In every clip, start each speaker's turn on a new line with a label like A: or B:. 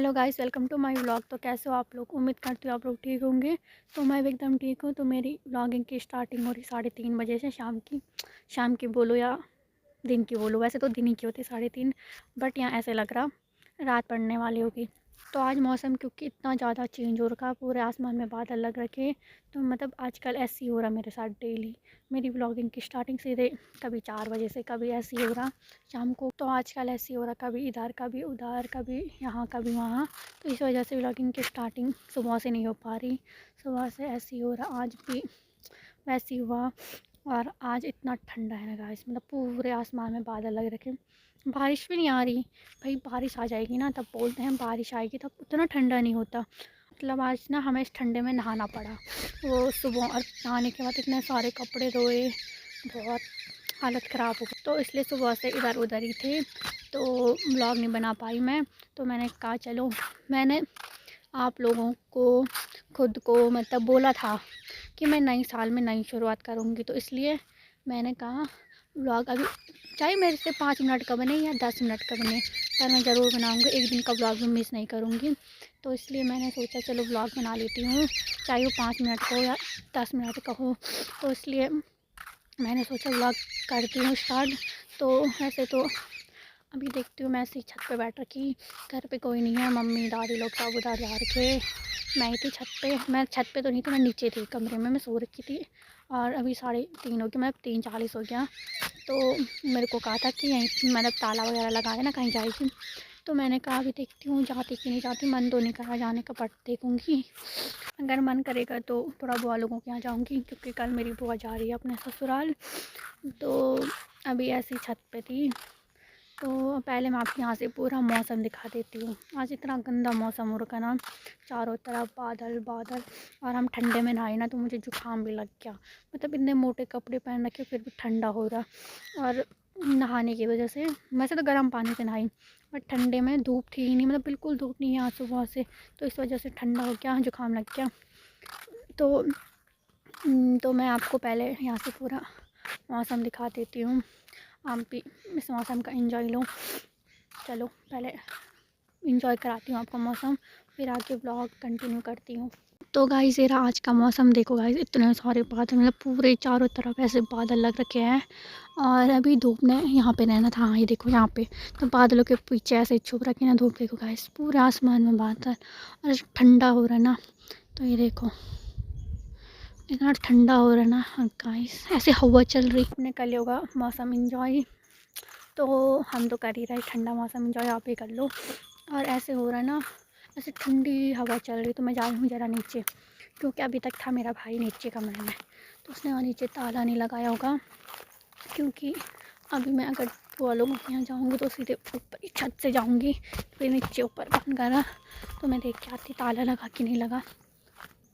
A: Hello guys, welcome to my vlog. तो कैसे हो आप लोग? उम्मीद करती हूँ आप लोग ठीक होंगे। तो मैं भी एकदम ठीक हूँ। तो मेरी व्लॉगिंग की स्टार्टिंग हो रही 3:30 बजे से, शाम की बोलो या दिन की बोलो। वैसे तो दिन ही की होती 3:30, बट यहाँ ऐसे लग रहा रात पड़ने वाली होगी। तो आज मौसम क्योंकि इतना ज़्यादा चेंज हो रखा, पूरे आसमान में बादल लग रखे, तो मतलब आजकल ऐसे ही हो रहा मेरे साथ डेली। मेरी व्लॉगिंग की स्टार्टिंग सीधे कभी 4 बजे से, कभी ऐसे ही हो रहा शाम को। तो आजकल ऐसे ही हो रहा, कभी इधर कभी उधर, कभी यहाँ कभी वहाँ। तो इस वजह से व्लॉगिंग की स्टार्टिंग सुबह से नहीं हो पा रही। सुबह से ऐसे ही हो रहा, आज भी वैसे ही हुआ। और आज इतना ठंडा है ना गाइस, मतलब पूरे आसमान में बादल लग रखे, बारिश भी नहीं आ रही। भाई बारिश आ जाएगी ना तब बोलते हैं बारिश आएगी, तब उतना ठंडा नहीं होता। मतलब आज ना हमें इस ठंडे में नहाना पड़ा वो सुबह, और नहाने के बाद इतने सारे कपड़े धोए, बहुत हालत ख़राब हो गई। तो इसलिए सुबह से इधर उधर ही थे, तो व्लॉग नहीं बना पाई मैं। तो मैंने कहा चलो, मैंने आप लोगों को खुद को मतलब बोला था कि मैं नई साल में नई शुरुआत करूँगी, तो इसलिए मैंने कहा व्लॉग अभी चाहे मेरे से 5 मिनट का बने या 10 मिनट का बने, पर मैं ज़रूर बनाऊँगी। एक दिन का व्लॉग भी मिस नहीं करूँगी। तो इसलिए मैंने सोचा चलो व्लॉग बना लेती हूँ, चाहे वो 5 मिनट का हो या 10 मिनट का हो। तो इसलिए मैंने सोचा व्लॉग करती हूँ स्टार्ट। तो ऐसे तो अभी देखती हूँ, मैं ऐसी छत पे बैठ रखी, घर पे कोई नहीं है, मम्मी दादी लोग सब उधर जा रखे, मैं ही थी छत पे। मैं छत पे तो नहीं थी, मैं नीचे थी कमरे में, मैं सो रखी थी। और अभी 3:30 हो गया, मतलब 3:40 हो गया। तो मेरे को कहा था कि यहीं मतलब ताला वगैरह लगा है ना, कहीं जाएगी। तो मैंने कहा अभी देखती हूँ जाती कि नहीं जाती। मन तो नहीं कर रहा जाने का, बट देखूँगी, अगर मन करेगा तो थोड़ा बुआ लोगों के यहाँ जाऊँगी, क्योंकि कल मेरी बुआ जा रही है अपने ससुराल। तो अभी ऐसी छत पे थी। तो पहले मैं आपको यहाँ से पूरा मौसम दिखा देती हूँ। आज इतना गंदा मौसम हो रखा ना, चारों तरफ बादल बादल। और हम ठंडे में नहाए ना तो मुझे जुकाम भी लग गया। मतलब इतने मोटे कपड़े पहन रखे फिर भी ठंडा हो रहा। और नहाने की वजह से, वैसे तो गर्म पानी से नहाई, बट ठंडे में धूप थी ही नहीं, मतलब बिल्कुल धूप नहीं है आज सुबह से। तो इस वजह से ठंडा हो गया, जुकाम लग गया। तो मैं आपको पहले यहाँ से पूरा मौसम दिखा देती हूँ, आप भी इस मौसम का एंजॉय लो। चलो पहले एंजॉय कराती हूँ आपको मौसम, फिर आगे ब्लॉग कंटिन्यू करती हूँ। तो गाइस ये रहा आज का मौसम। देखो गाइस, इतने सारे बादल, मतलब पूरे चारों तरफ ऐसे बादल लग रखे हैं। और अभी धूप ने यहाँ पे रहना था, हाँ ये देखो यहाँ पे, तो बादलों के पीछे ऐसे छुप रखे ना धूप। देखो गाइस पूरे आसमान में बादल, और ठंडा हो रहा है ना, तो ये देखो इतना ठंडा हो रहा है ना। और गाइस ऐसे हवा चल रही, अपने कर होगा मौसम इंजॉय। तो हम तो कर ही रहे ठंडा मौसम इंजॉय, आप ही कर लो। और ऐसे हो रहा है ना, ऐसे ठंडी हवा चल रही। तो मैं जा रही हूँ ज़रा नीचे, क्योंकि अभी तक था मेरा भाई नीचे कमरे में, तो उसने वहाँ नीचे ताला नहीं लगाया होगा। क्योंकि अभी मैं अगर वो लोगों के यहाँ जाऊँगी तो सीधे ऊपर ही छत से जाऊँगी, फिर नीचे ऊपर बंद करा। तो मैं देख के आती ताला लगा कि नहीं लगा।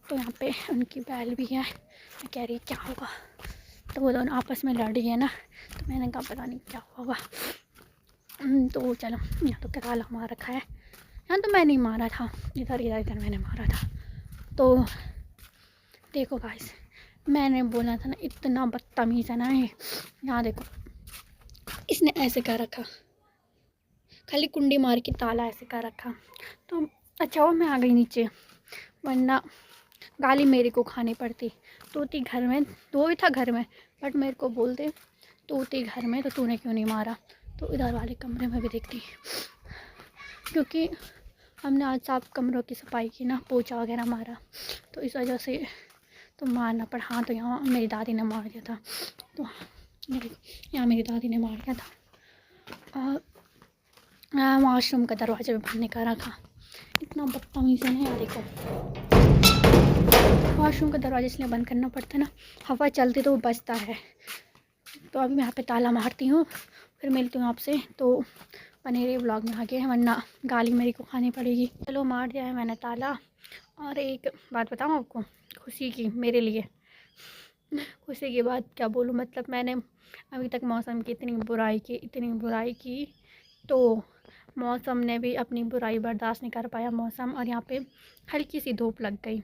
A: तो यहाँ पे उनकी बैल भी है, मैं कह रही क्या होगा। तो वो दोनों आपस में लड़ रही है ना, तो मैंने कहा पता नहीं क्या होगा। तो चलो, यहाँ तो ताला मार रखा है, यहाँ तो मैं नहीं मारा था, इधर इधर इधर मैंने मारा था। तो देखो गाइस, मैंने बोला था ना इतना बदतमीज़ है ना ये। यहाँ देखो इसने ऐसे कर रखा, खाली कुंडी मार के ताला ऐसे कर रखा। तो अच्छा वो मैं आ गई नीचे, वरना गाली मेरे को खानी पड़ती। तोती घर में, दो ही था घर में, बट मेरे को बोलते तोती घर में तो तूने क्यों नहीं मारा। तो इधर वाले कमरे में भी देखती, क्योंकि हमने आज साफ कमरों की सफाई की ना, पोछा वगैरह मारा, तो इस वजह से तो मारना पड़ा। हाँ तो यहाँ मेरी दादी ने मार दिया था, तो यहाँ मेरी दादी ने मार दिया था। और वॉशरूम का दरवाज़ा भी बंद नहीं कर रखा, इतना बदतमीज़ है ना। यार देखो वॉशरूम का दरवाज़ा इसलिए बंद करना पड़ता है ना, हवा चलती तो वो बचता है। तो अभी मैं यहाँ पे ताला मारती हूँ, फिर मिलती हूँ आपसे। तो बने रहिए व्लॉग में आगे, वरना गाली मेरी को खानी पड़ेगी। चलो मार दिया है मैंने ताला। और एक बात बताऊँ आपको, खुशी की मेरे लिए, खुशी की बात क्या बोलूँ, मतलब मैंने अभी तक मौसम की इतनी बुराई की, तो मौसम ने भी अपनी बुराई बर्दाश्त नहीं कर पाया मौसम। और यहाँ पे हल्की सी धूप लग गई,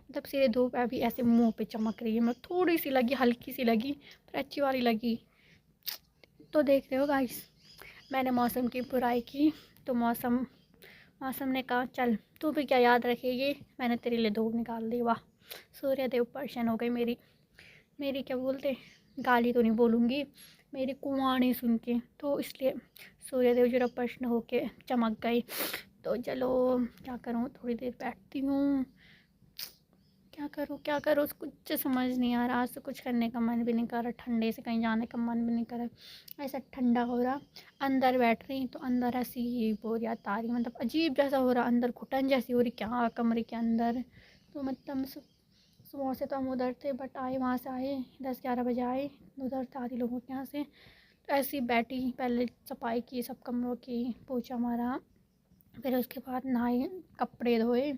A: मतलब सीधे धूप अभी ऐसे मुंह पे चमक रही है, मतलब थोड़ी सी लगी, हल्की सी लगी, पर अच्छी वाली लगी। तो देख रहे हो गाइस, मैंने मौसम की बुराई की, तो मौसम मौसम ने कहा चल तू भी क्या याद रखेगी, मैंने तेरे लिए धूप निकाल दी। वाह, सूर्यदेव परेशान हो गई मेरी मेरी क्या बोलते, गाली तो नहीं बोलूँगी, मेरी कुवाणी सुन के, तो इसलिए सूर्यदेव जरा प्रश्न होके चमक गई। तो चलो क्या करूँ, थोड़ी देर बैठती हूँ, क्या करूँ कुछ समझ नहीं आ रहा। आज तो कुछ करने का मन भी नहीं कर रहा, ठंडे से कहीं जाने का मन भी नहीं कर रहा, ऐसा ठंडा हो रहा। अंदर बैठ रही तो अंदर ऐसी बोरियत आ रही, मतलब अजीब जैसा हो रहा, अंदर घुटन जैसी हो रही क्या कमरे के अंदर। तो मतलब सुबह से तो हम उधर थे, बट आए वहाँ से आए 10-11 बजे आए उधर से आधे लोगों के यहाँ से। तो ऐसी बैठी, पहले सफाई की सब कमरों की, पोछा मारा, फिर उसके बाद नहाए, कपड़े धोए,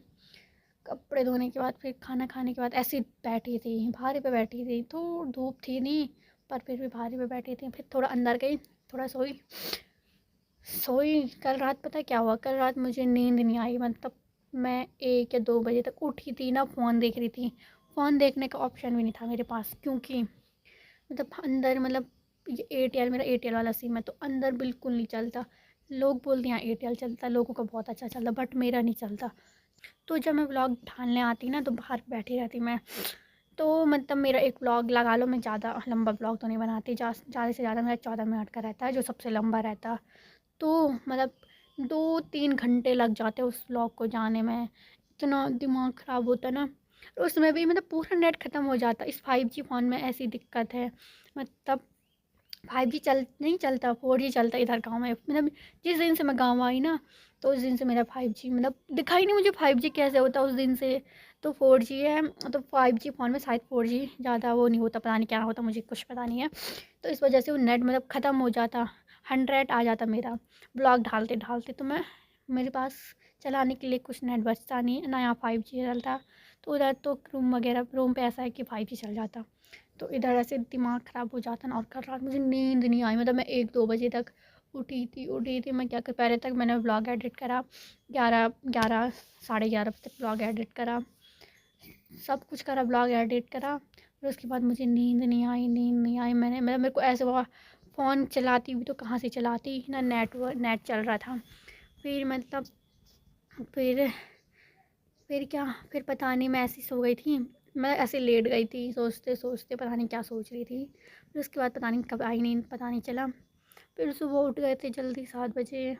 A: कपड़े धोने के बाद फिर खाना खाने के बाद ऐसी बैठी थी, भारी पे बैठी थी। तो धूप थी नहीं, पर फिर भी भारी पे बैठी थी। फिर थोड़ा अंदर गई, थोड़ा सोई सोई। कल रात पता क्या हुआ, कल रात मुझे नींद नहीं आई, मतलब मैं 1 या 2 बजे तक उठी थी ना, फ़ोन देख रही थी। फ़ोन देखने का ऑप्शन भी नहीं था मेरे पास, क्योंकि मतलब अंदर, मतलब ये एयरटेल, मेरा एयरटेल वाला सिम है, तो अंदर बिल्कुल नहीं चलता। लोग बोलते हैं एयरटेल चलता, लोगों का बहुत अच्छा चलता, बट मेरा नहीं चलता। तो जब मैं व्लॉग ढालने आती ना, तो बाहर बैठी रहती मैं। तो मतलब मेरा एक व्लॉग लगा लो, मैं ज़्यादा लंबा व्लॉग तो नहीं बनाती, ज़्यादा से ज़्यादा मेरा 14 मिनट का रहता है, जो सबसे लंबा रहता। तो मतलब 2-3 घंटे लग जाते उस व्लॉग को जाने में, इतना दिमाग ख़राब होता ना। उसमें भी मतलब पूरा नेट ख़त्म हो जाता। इस 5G फ़ोन में ऐसी दिक्कत है, मतलब 5G नहीं चलता, 4G चलता इधर गाँव में। मतलब जिस दिन से मैं गाँव आई ना, तो उस दिन से मेरा 5G मतलब दिखा ही नहीं मुझे 5G कैसे होता उस दिन से। तो 4G है, तो 5G फ़ोन में शायद 4G ज़्यादा वो नहीं होता, पता नहीं क्या होता, मुझे कुछ पता नहीं है। तो इस वजह से वो नेट मतलब ख़त्म हो जाता, 100 आ जाता मेरा ब्लॉग ढालते ढालते। तो मेरे पास चलाने के लिए कुछ नेट बचता नहीं ना, यहाँ 5G चलता। तो उधर तो रूम पे ऐसा है कि 5G चल जाता। तो इधर ऐसे दिमाग ख़राब हो जाता ना। और कल रात मुझे नींद नहीं आई, मतलब मैं 1-2 बजे तक उठी थी। मैं क्या कर, पहले तक मैंने व्लॉग एडिट करा, 11 साढ़े 11 बजे तक व्लॉग एडिट करा, सब कुछ करा, ब्लॉग एडिट करा। फिर उसके बाद मुझे नींद नहीं आई। मेरे को ऐसे हुआ, फ़ोन चलाती हुई तो कहाँ से चलाती ना, नेट चल रहा था। फिर मतलब फिर फिर पता नहीं, मैं ऐसी सो गई थी, मैं ऐसे लेट गई थी सोचते सोचते, पता नहीं क्या सोच रही थी। फिर उसके बाद पता नहीं कब आई नींद, पता नहीं चला। फिर सुबह उठ गए थे जल्दी 7 बजे।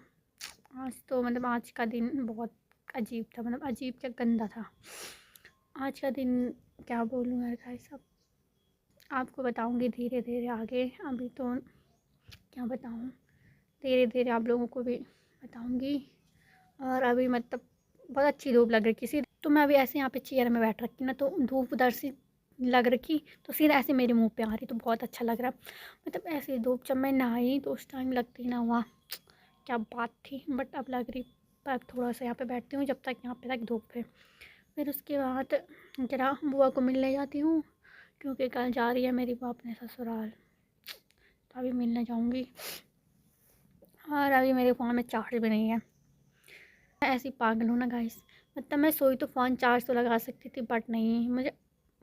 A: आज तो मतलब आज का दिन बहुत अजीब था, मतलब अजीब क्या, गंदा था आज का दिन। क्या बोलूँ यार गाइस, सब आपको बताऊँगी धीरे धीरे आगे, अभी तो क्या बताऊँ, धीरे धीरे आप लोगों को भी बताऊँगी। और अभी मतलब बहुत अच्छी धूप लग रही थी, तो मैं अभी ऐसे यहाँ पे चेयर में बैठ रखी ना, तो धूप उधर से लग रखी, तो सीधा ऐसे मेरे मुंह पे आ रही, तो बहुत अच्छा लग रहा। मतलब ऐसे धूप जब मैं नहाई तो उस टाइम लगती ना, वाह क्या बात थी, बट अब लग रही। पर अब थोड़ा सा यहाँ पे बैठती हूँ जब तक यहाँ पे तक धूप है। फिर उसके बाद जरा बुआ को मिलने जाती हूँ, क्योंकि कल जा रही है मेरी बुआ अपने ससुराल, तो अभी मिलने जाऊँगी। और अभी मेरे फ़ोन में चार्ज भी नहीं है, मैं ऐसी पागल हूँ ना गाइस। मतलब मैं सोई तो फ़ोन चार्ज तो लगा सकती थी, बट नहीं, मुझे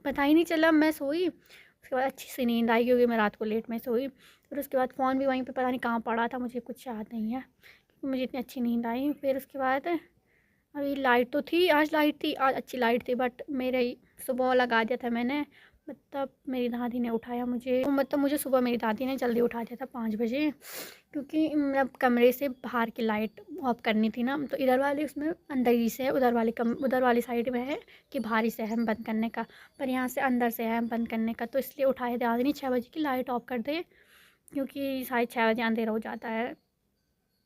A: पता ही नहीं चला मैं सोई। उसके बाद अच्छी सी नींद आई, क्योंकि मैं रात को लेट में सोई। फिर उसके बाद फ़ोन भी वहीं पे पता नहीं कहाँ पड़ा था, मुझे कुछ याद नहीं है, क्योंकि मुझे इतनी अच्छी नींद आई। फिर उसके बाद अभी लाइट तो थी, आज लाइट थी, आज अच्छी लाइट थी, बट मेरे सुबह लगा दिया था मैंने, मतलब मेरी दादी ने उठाया मुझे, मतलब मुझे सुबह मेरी दादी ने जल्दी उठा दिया था 5 बजे, क्योंकि मतलब कमरे से बाहर की लाइट ऑफ करनी थी ना। तो इधर वाली उसमें अंदर ही से है, उधर वाली साइड में है कि बाहर ही से है बंद करने का, पर यहाँ से अंदर से है बंद करने का। तो इसलिए उठाए दादी ने 6 बजे की लाइट ऑफ कर दे, क्योंकि शायद 6 बजे अंधेरा हो जाता है,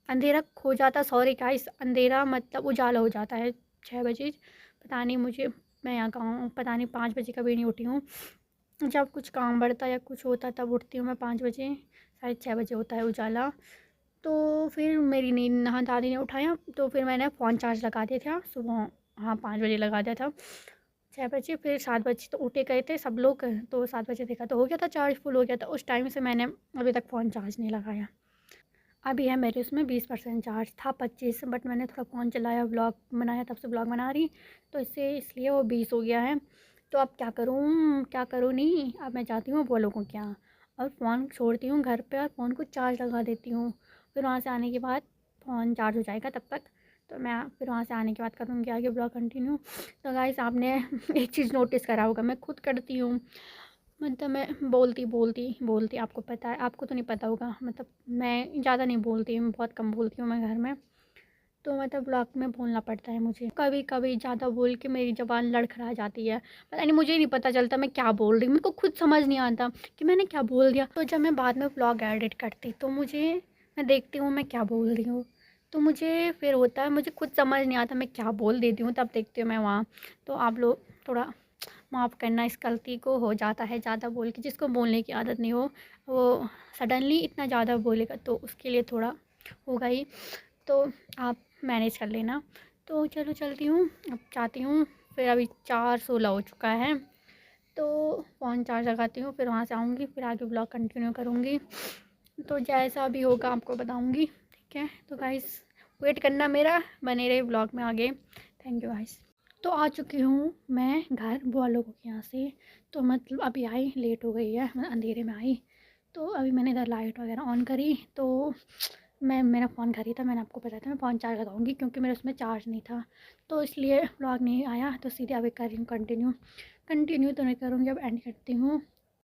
A: अंधेरा हो जाता, सॉरी गाइस, अंधेरा मतलब उजाला हो जाता है 6 बजे। पता नहीं मुझे, मैं यहाँ गाँव पता नहीं 5 बजे कभी नहीं उठी हूँ। जब कुछ काम बढ़ता या कुछ होता तब उठती हूँ मैं 5 बजे, शायद 6 बजे होता है उजाला। तो फिर मेरी नींद, हाँ दादी ने उठाया, तो फिर मैंने फ़ोन चार्ज लगा दिया था सुबह, हाँ 5 बजे लगा दिया था, 6 बजे। फिर 7 बजे तो उठे गए थे सब लोग, तो 7 बजे देखा तो हो गया था चार्ज, फुल हो गया था। उस टाइम से मैंने अभी तक फ़ोन चार्ज नहीं लगाया। अभी है मेरे उसमें 20% चार्ज, था 25, बट मैंने थोड़ा फ़ोन चलाया, व्लॉग बनाया, तब से व्लॉग बना रही, तो इसलिए वो 20 हो गया है। तो अब क्या करूँ नहीं, अब मैं जाती हूँ वो लोगों के यहाँ और फ़ोन छोड़ती हूँ घर पे और फ़ोन को चार्ज लगा देती हूँ। फिर वहाँ से आने के बाद फ़ोन चार्ज हो जाएगा, तब तक तो मैं फिर वहाँ से आने के बाद करूँगी आगे ब्लॉग कंटिन्यू। तो गाइस आपने एक चीज़ नोटिस करा होगा, मैं खुद करती हूँ, मतलब मैं बोलती आपको पता है, आपको तो नहीं पता होगा, मतलब मैं ज़्यादा नहीं बोलती, मैं बहुत कम बोलती हूँ मैं घर में। तो मतलब ब्लॉग में बोलना पड़ता है मुझे, कभी कभी ज़्यादा बोल के मेरी ज़बान लड़खड़ा जाती है, पता नहीं, मुझे नहीं पता चलता मैं क्या बोल रही हूँ, मेरे को खुद समझ नहीं आता कि मैंने क्या बोल दिया। तो जब मैं बाद में ब्लॉग एडिट करती तो मैं देखती हूँ मैं क्या बोल रही हूँ, तो मुझे फिर होता है, मुझे खुद समझ नहीं आता मैं क्या बोल देती हूँ, तब देखती हूँ मैं वहाँ। तो आप लोग थोड़ा माफ़ करना इस गलती को, हो जाता है ज़्यादा बोल के, जिसको बोलने की आदत नहीं हो वो सडनली इतना ज़्यादा बोलेगा तो उसके लिए थोड़ा होगा ही, तो आप मैनेज कर लेना। तो चलो चलती हूँ, अब चाहती हूँ, फिर अभी 4:16 हो चुका है, तो फ़ोन चार्ज लगाती हूँ, फिर वहाँ से आऊँगी, फिर आगे ब्लॉग कंटिन्यू करूँगी। तो जैसा भी होगा आपको बताऊँगी, ठीक है। तो गाइस वेट करना मेरा, बने रहे ब्लॉग में आगे। Thank you guys. तो आ चुकी हूँ मैं घर बुआ लोगों के यहाँ से, तो मतलब अभी आई, लेट हो गई है, मैं अंधेरे में आई। तो अभी मैंने इधर लाइट वगैरह ऑन करी, तो मैं मेरा फ़ोन घर ही था, मैंने आपको बताया था मैं फ़ोन चार्ज लगाऊंगी क्योंकि मेरे उसमें चार्ज नहीं था, तो इसलिए व्लॉग नहीं आया। तो सीधे अभी कर रही हूँ कंटिन्यू तो नहीं करूँगी, अब एंड करती हूँ।